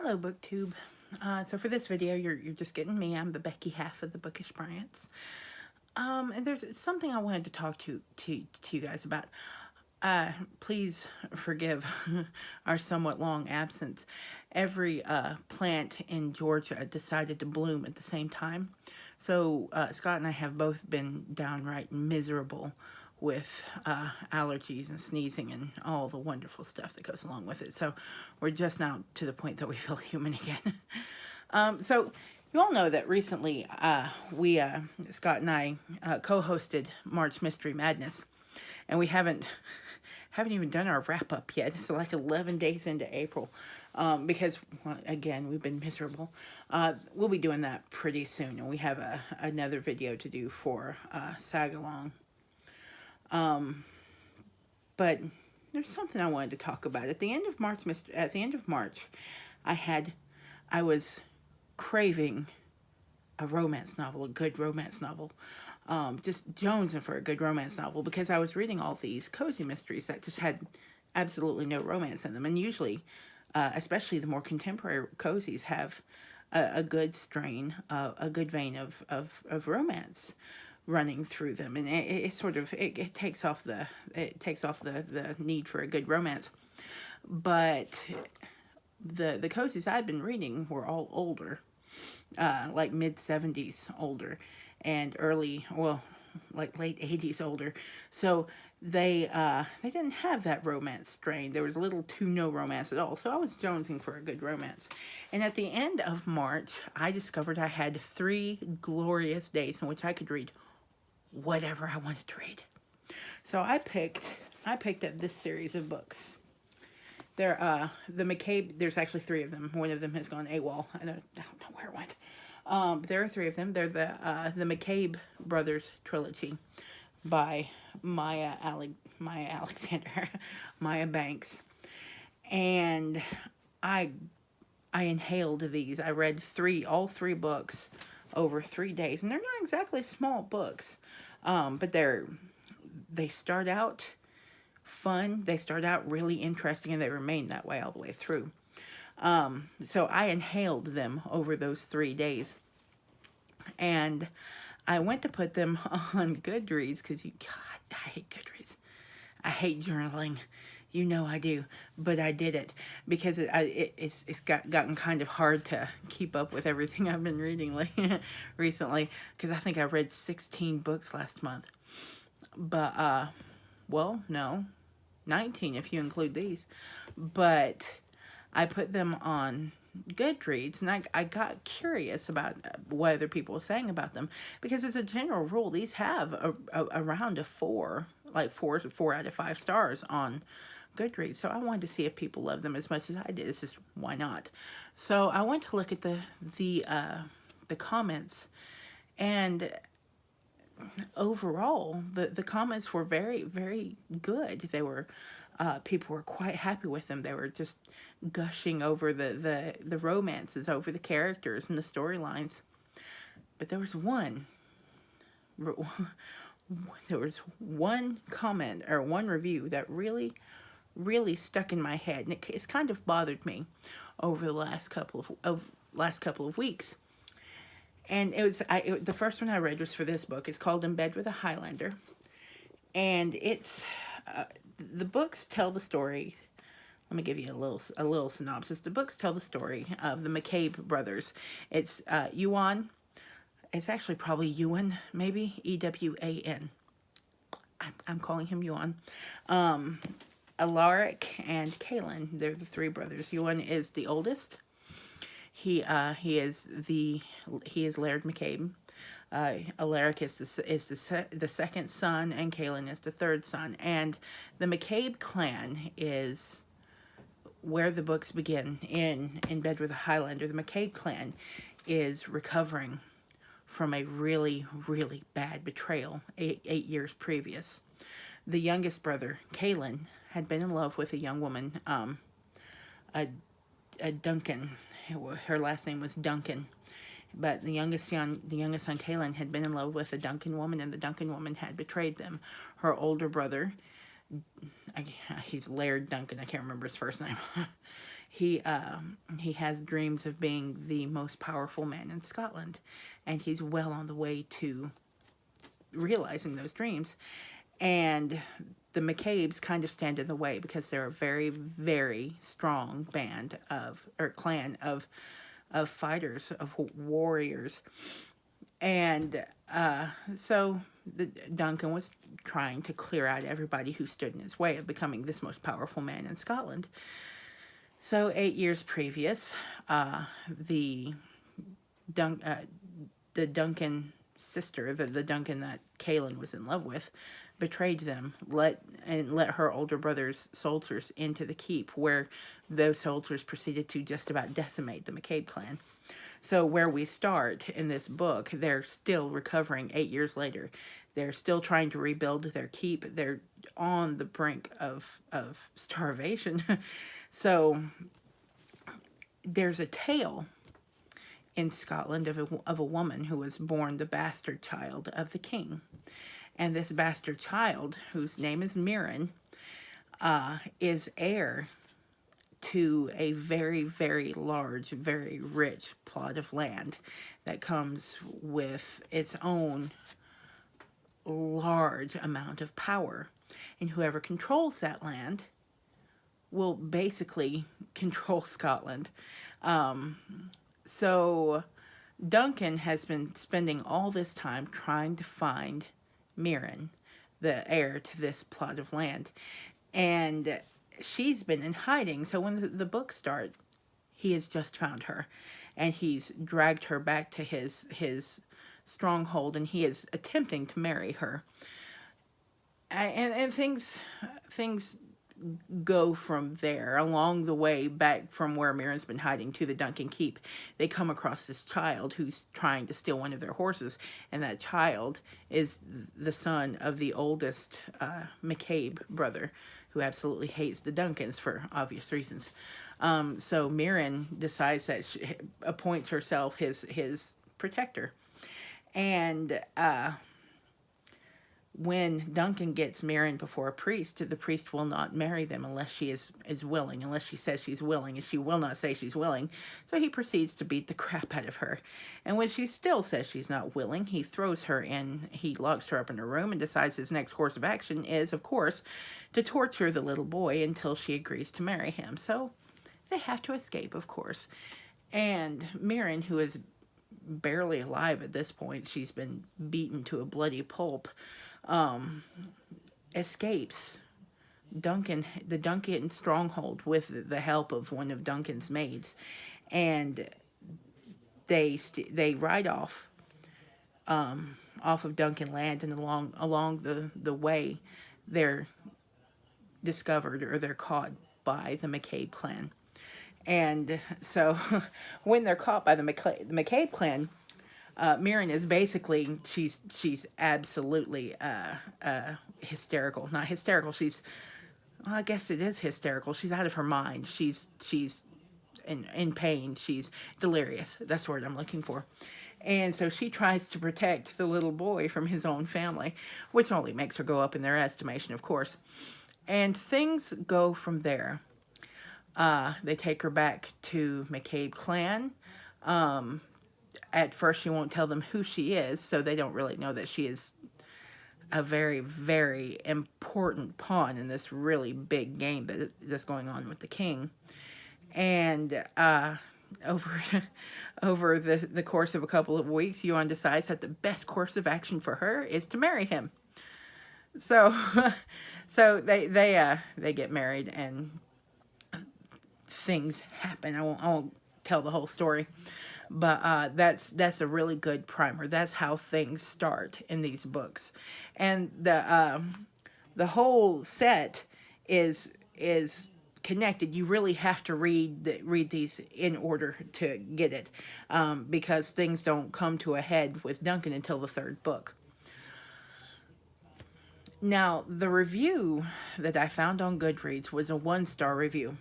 Hello, BookTube. So for this video, you're just getting me. I'm the Becky half of the Bookish Bryants. And there's something I wanted to talk to you guys about. Please forgive our somewhat long absence. Every plant in Georgia decided to bloom at the same time. So Scott and I have both been downright miserable with allergies and sneezing and all the wonderful stuff that goes along with it. So we're just now to the point that we feel human again. So you all know that recently Scott and I co-hosted March Mystery Madness, and we haven't even done our wrap-up yet. It's like 11 days into April, because, well, again, we've been miserable. We'll be doing that pretty soon, and we have another video to do for Sag-Along. But there's something I wanted to talk about. At the end of March, I was craving a romance novel, a good romance novel. Just jonesing for a good romance novel, because I was reading all these cozy mysteries that just had absolutely no romance in them. And usually, especially the more contemporary cozies, have a good strain, a good vein of romance running through them, and it sort of takes off the need for a good romance. But the cozies I'd been reading were all older, like mid-70s older, and like late 80s older. So they didn't have that romance strain. There was little to no romance at all. So I was jonesing for a good romance. And at the end of March, I discovered I had 3 glorious days in which I could read whatever I wanted to read. So I picked up this series of books. They're the Theccabe. There's actually 3 of them. One of them has gone AWOL. I don't know where it went. But there are 3 of them. They're the Theccabe Brothers trilogy by Maya Alexander, Maya Banks, and I inhaled these. I read all three books over 3 days, and they're not exactly small books, but they start out fun. They start out really interesting, and they remain that way all the way through. So I inhaled them over those 3 days, and I went to put them on Goodreads, because God, I hate Goodreads. I hate journaling. You know I do, but I did it because it's gotten kind of hard to keep up with everything I've been reading recently, because I think I read 16 books last month. But, well, no, 19 if you include these. But I put them on Goodreads, and I got curious about what other people were saying about them, because as a general rule, these have around a 4, like 4 out of 5 stars on Goodreads. So I wanted to see if people love them as much as I did. It's just, why not? So I went to look at the comments, and overall the comments were very, very good. They were people were quite happy with them. They were just gushing over the romances, over the characters and the storylines. But there was one comment or one review that really stuck in my head, and it's kind of bothered me over the last couple of weeks. And the first one I read was for this book. It's called In Bed with a Highlander, and it's the books tell the story. Let me give you a little synopsis. The books tell the story of the Theccabe brothers. It's Yuan. It's actually probably Ewan, maybe Ewan. I'm calling him Yuan. Alaric and Kaelin. They're the 3 brothers. Yuan is the oldest. He is Laird Theccabe. Alaric is the second son, and Kaelin is the 3rd son. And the Theccabe clan is where the books begin. In Bed with a Highlander, the Theccabe clan is recovering from a really, really bad betrayal 8 years previous. The youngest brother, Kaelin, had been in love with a young woman, a Duncan. Her last name was Duncan. But the youngest son, Kaelin, had been in love with a Duncan woman, and the Duncan woman had betrayed them. Her older brother, he's Laird Duncan, I can't remember his first name. he has dreams of being the most powerful man in Scotland, and he's well on the way to realizing those dreams. And the McCabe's kind of stand in the way because they're a very, very strong band of, or clan of fighters, of warriors. And so Duncan was trying to clear out everybody who stood in his way of becoming this most powerful man in Scotland. So 8 years previous, the Duncan sister, the Duncan that Kaelin was in love with, betrayed them, let her older brother's soldiers into the keep, where those soldiers proceeded to just about decimate the McCabe clan. So where we start in this book, they're still recovering 8 years later. They're still trying to rebuild their keep. They're on the brink of starvation. So there's a tale in Scotland of a woman who was born the bastard child of the king. And this bastard child, whose name is Mirren, is heir to a very, very large, very rich plot of land that comes with its own large amount of power. And whoever controls that land will basically control Scotland. So Duncan has been spending all this time trying to find Mirren, the heir to this plot of land. And she's been in hiding. So when the books start, he has just found her. And he's dragged her back to his stronghold, and he is attempting to marry her. And things go from there. Along the way back from where Mirren's been hiding to the Duncan Keep, they come across this child who's trying to steal one of their horses, and that child is the son of the oldest Theccabe brother, who absolutely hates the Duncans for obvious reasons. So Mirren decides that she appoints herself his protector. And when Duncan gets Mirren before a priest, the priest will not marry them unless she is willing, unless she says she's willing, and she will not say she's willing. So he proceeds to beat the crap out of her. And when she still says she's not willing, he throws her in, he locks her up in her room, and decides his next course of action is, of course, to torture the little boy until she agrees to marry him. So they have to escape, of course. And Mirren, who is barely alive at this point, she's been beaten to a bloody pulp, escapes the Duncan stronghold with the help of one of Duncan's maids, and they ride off of Duncan land, and along the way they're discovered, or they're caught by the McCabe clan. And so when they're caught by the McCabe clan, Mirren is basically, she's absolutely hysterical. Not hysterical, well, I guess it is hysterical. She's out of her mind. She's in pain. She's delirious. That's the word I'm looking for. And so she tries to protect the little boy from his own family, which only makes her go up in their estimation, of course. And things go from there. They take her back to McCabe clan. At first, she won't tell them who she is, so they don't really know that she is a very, very important pawn in this really big game that's going on with the king. And over the course of a couple of weeks, Yuan decides that the best course of action for her is to marry him. So they get married, and things happen. I won't tell the whole story. But that's a really good primer. That's how things start in these books, and the whole set is connected. You really have to read these in order to get it, because things don't come to a head with Duncan until the third book. Now, the review that I found on Goodreads was a 1-star review.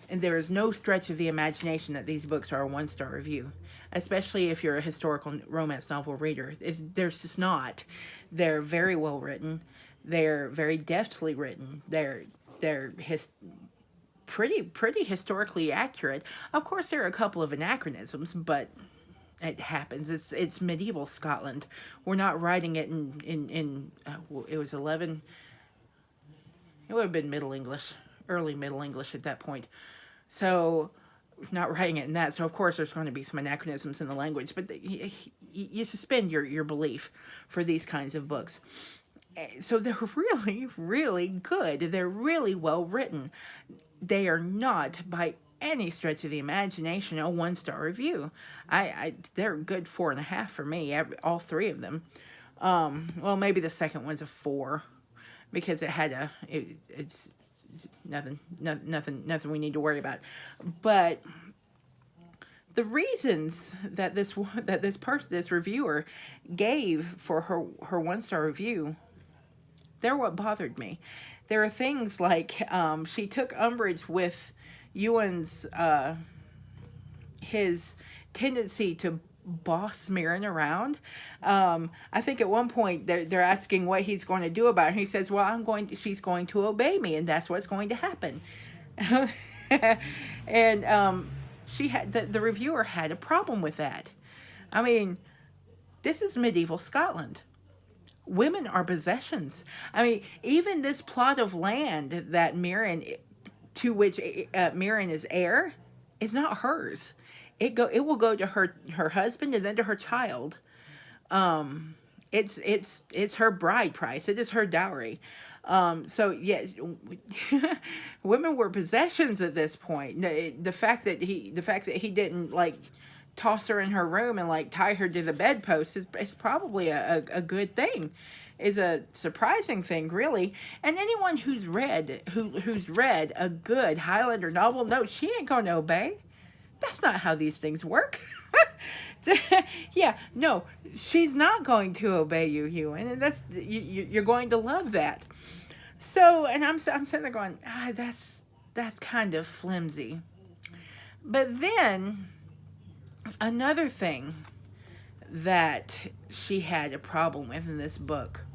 And there is no stretch of the imagination that these books are a 1-star review, especially if you're a historical romance novel reader. There's just not. They're very well written. They're very deftly written. They're pretty historically accurate. Of course, there are a couple of anachronisms, but it happens. It's medieval Scotland. We're not writing it in it was 11. It would have been Middle English, early Middle English at that point. So, not writing it in that. So, of course, there's going to be some anachronisms in the language. But you suspend your belief for these kinds of books. So, they're really, really good. They're really well written. They are not, by any stretch of the imagination, a 1-star review. They're a good 4.5 for me, all three of them. Well, maybe the second one's a 4. Because it's nothing we need to worry about. But the reasons that this reviewer gave for her 1-star review, they're what bothered me. There are things like she took umbrage with Ewan's his tendency to boss Mirren around. I think at one point they're asking what he's going to do about it. And he says, "Well, she's going to obey me, and that's what's going to happen." And she had the reviewer had a problem with that. I mean, this is medieval Scotland. Women are possessions. I mean, even this plot of land that to which Mirren is heir, is not hers. It will go to her husband and then to her child. It's her bride price. It is her dowry. So yes, women were possessions at this point. The fact that he didn't like toss her in her room and like tie her to the bedpost is probably a good thing. Is a surprising thing, really. And anyone who's read a good Highlander novel knows she ain't gonna obey. That's not how these things work. Yeah, no, she's not going to obey you, Ewan, and you're going to love that. So, and I'm sitting there going, that's kind of flimsy. But then another thing that she had a problem with in this book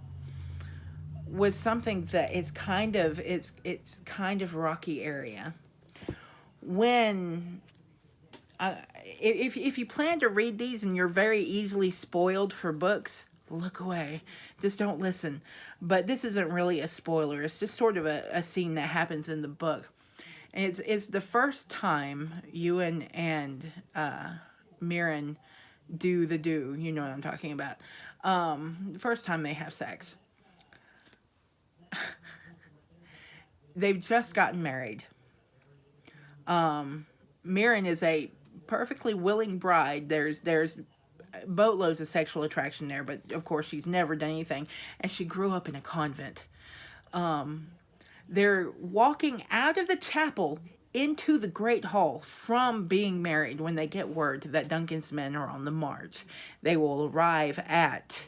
was something that is kind of rocky area. When if you plan to read these and you're very easily spoiled for books, look away. Just don't listen. But this isn't really a spoiler. It's just sort of a scene that happens in the book. And it's the first time Ewan and Mirren do. You know what I'm talking about. The first time they have sex. They've just gotten married. Mirren is a perfectly willing bride. There's boatloads of sexual attraction there, but of course she's never done anything, and she grew up in a convent. They're walking out of the chapel into the great hall from being married when they get word that Duncan's men are on the march. They will arrive at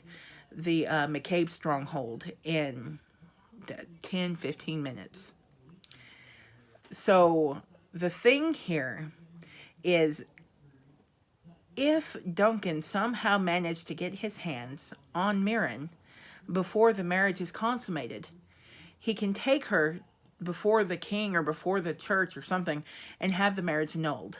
the Theccabe stronghold in 10-15 minutes. So the thing here is, if Duncan somehow managed to get his hands on Mirren before the marriage is consummated, he can take her before the king or before the church or something and have the marriage annulled.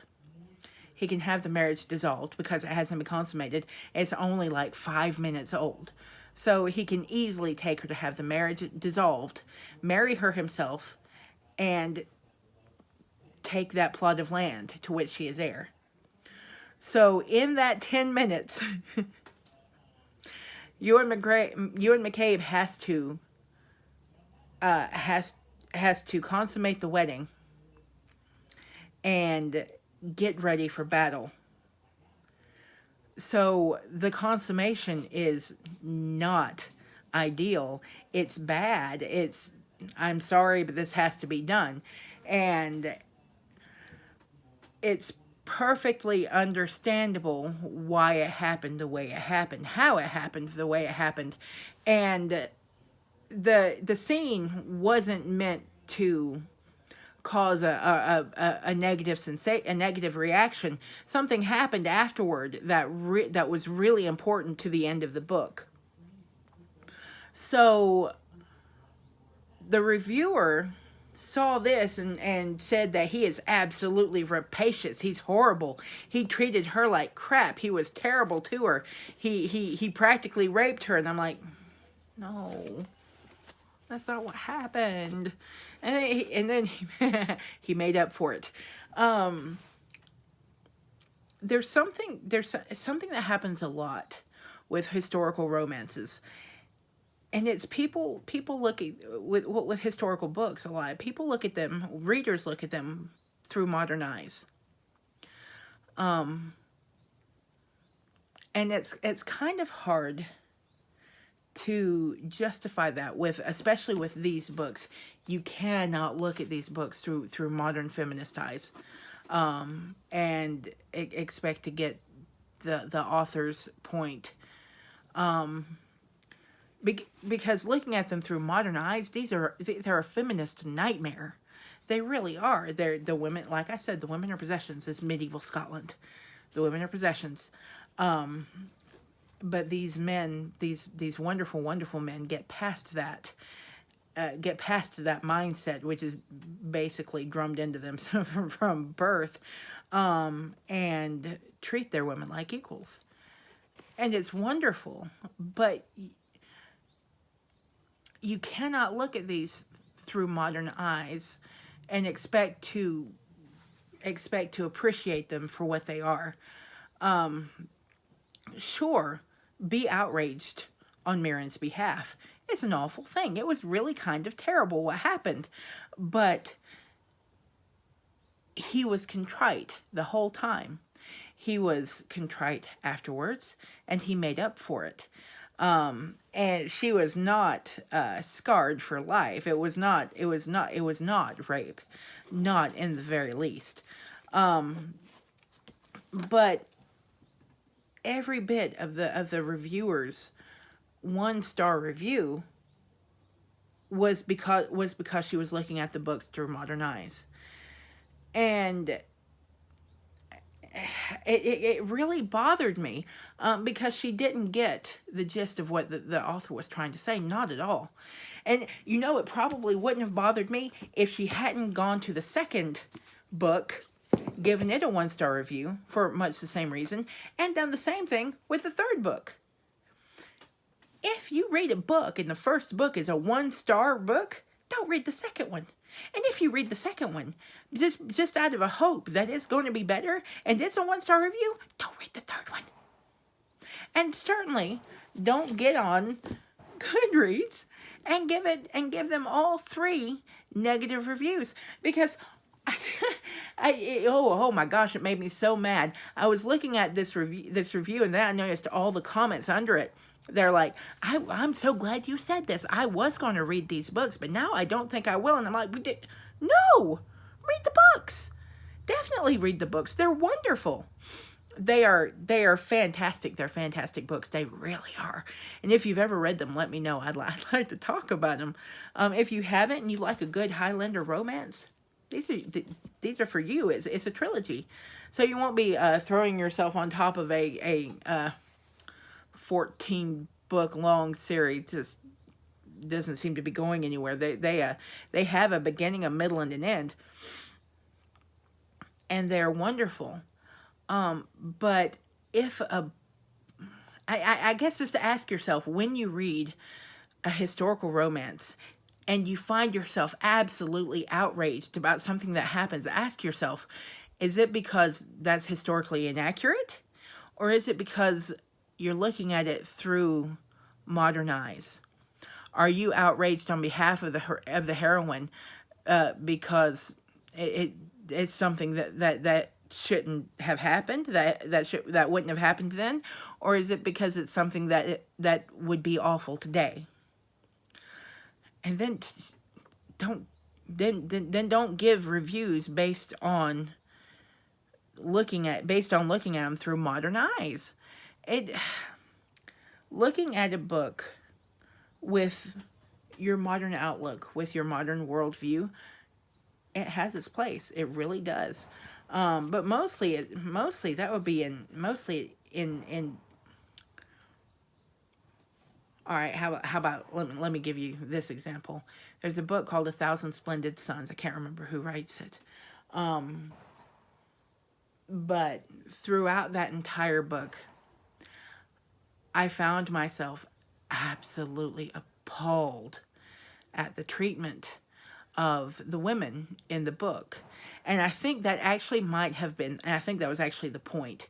He can have the marriage dissolved because it hasn't been consummated. It's only like 5 minutes old. So he can easily take her to have the marriage dissolved, marry her himself, and take that plot of land to which he is heir. So in that 10 minutes, Ewan McCabe has to consummate the wedding and get ready for battle. So the consummation is not ideal. It's bad. I'm sorry, but this has to be done. And it's perfectly understandable why it happened the way it happened, how it happened the way it happened. And the scene wasn't meant to cause a negative reaction. Something happened afterward that was really important to the end of the book. So the reviewer saw this and said that he is absolutely rapacious. He's horrible. He treated her like crap. He was terrible to her. He practically raped her. And I'm like, no, that's not what happened. And then he made up for it. There's something that happens a lot with historical romances. And it's people look at with historical books a lot. People look at them, readers look at them through modern eyes. And it's kind of hard to justify that especially with these books. You cannot look at these books through modern feminist eyes, and expect to get the author's point. Because looking at them through modern eyes, they're a feminist nightmare. They really are. They're the women, like I said, the women are possessions. Is medieval Scotland. The women are possessions. But these men, these wonderful, wonderful men, get past that mindset, which is basically drummed into them from birth, and treat their women like equals. And it's wonderful, but you cannot look at these through modern eyes and expect to appreciate them for what they are. Sure, be outraged on Mirren's behalf. It's an awful thing. It was really kind of terrible what happened, but he was contrite the whole time. He was contrite afterwards, and he made up for it. And she was not scarred for life. It was not rape, not in the very least. But every bit of the reviewer's 1-star review was because she was looking at the books through modern eyes, and it really bothered me, because she didn't get the gist of what the author was trying to say. Not at all. And it probably wouldn't have bothered me if she hadn't gone to the second book, given it a 1-star review for much the same reason, and done the same thing with the third book. If you read a book and the first book is a 1-star book, don't read the second one. And if you read the second one, just out of a hope that it's going to be better and it's a 1-star review, don't read the third one. And certainly don't get on Goodreads and give them all 3 negative reviews, because oh my gosh, it made me so mad. I was looking at this review, and then I noticed all the comments under it. They're like, I'm so glad you said this. I was going to read these books, but now I don't think I will. And I'm like, no, read the books. Definitely read the books. They're wonderful. They are fantastic. They're fantastic books. They really are. And if you've ever read them, let me know. I'd like to talk about them. If you haven't and you like a good Highlander romance, these are for you. It's a trilogy, so you won't be throwing yourself on top of a 14-book long series. Just doesn't seem to be going anywhere. They have a beginning, a middle, and an end, and they're wonderful. But if I guess just to ask yourself, when you read a historical romance and you find yourself absolutely outraged about something that happens, ask yourself, is it because that's historically inaccurate, or is it because you're looking at it through modern eyes? Are you outraged on behalf of the heroine because it's something that shouldn't have happened, that wouldn't have happened then, or is it because it's something that would be awful today? And then don't give reviews based on looking at them through modern eyes. Looking at a book with your modern outlook, with your modern worldview, it has its place. It really does. But mostly that would be in All right, how about let me give you this example. There's a book called A Thousand Splendid Suns. I can't remember who writes it. But throughout that entire book, I found myself absolutely appalled at the treatment of the women in the book. And I think that actually might have been, and I think that was actually the point.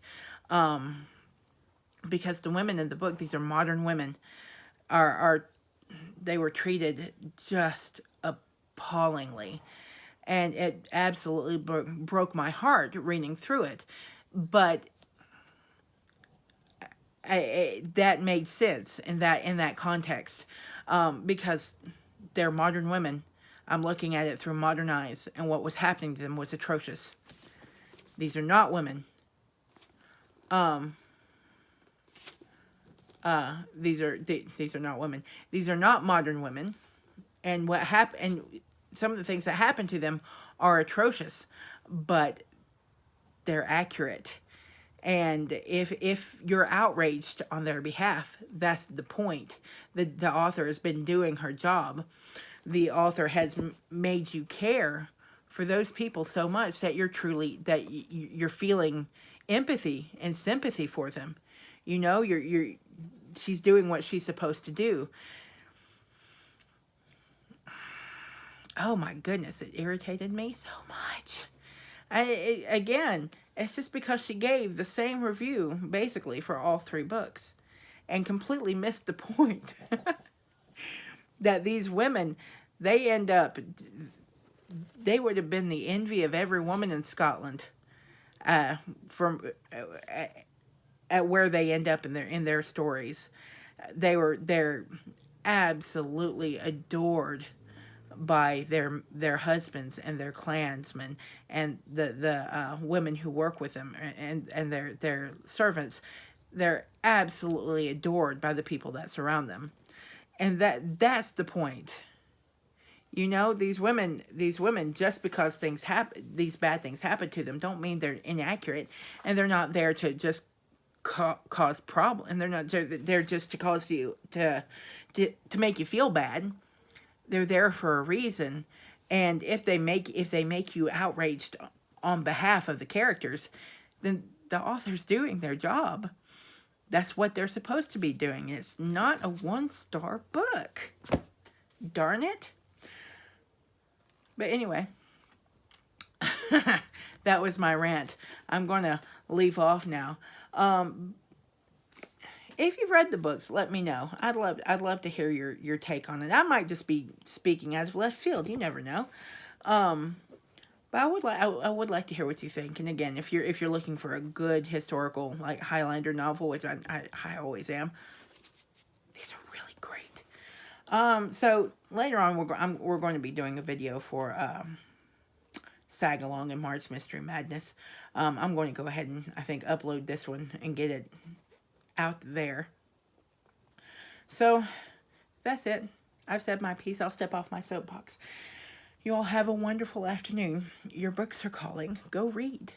Because the women in the book, these are modern women, are they were treated just appallingly. And it absolutely broke my heart reading through it. But that made sense in that context, because they're modern women. I'm looking at it through modern eyes, and what was happening to them was atrocious. These are not women. These are not women. These are not modern women. And what happened? And some of the things that happen to them are atrocious, but they're accurate. And if you're outraged on their behalf, that's the point. The author has been doing her job. The author has made you care for those people so much that you're feeling empathy and sympathy for them. You know, she's doing what she's supposed to do. Oh my goodness, it irritated me so much. Again, it's just because she gave the same review, basically, for all three books. And completely missed the point. That these women, they would have been the envy of every woman in Scotland. From at where they end up in their stories. They're absolutely adored by their husbands and their clansmen and the women who work with them and their servants. They're absolutely adored by the people that surround them, and that's the point. You know, these women, just because these bad things happen to them, don't mean they're inaccurate, and they're not there to just cause problem. And they're not there just to cause you to make you feel bad. They're there for a reason, and if they make you outraged on behalf of the characters, then the author's doing their job. That's what they're supposed to be doing. It's not a 1-star book. Darn it. But anyway, that was my rant. I'm going to leave off now. If you've read the books, let me know. I'd love to hear your take on it. I might just be speaking out of left field. You never know. But I would like to hear what you think. And again, if you're looking for a good historical, like, Highlander novel, which I always am, these are really great. So later on, we're going to be doing a video for Sag Along and March Mystery Madness. I'm going to go ahead and, I think, upload this one and get it out there. So that's it. I've said my piece. I'll step off my soapbox. You all have a wonderful afternoon. Your books are calling. Go read.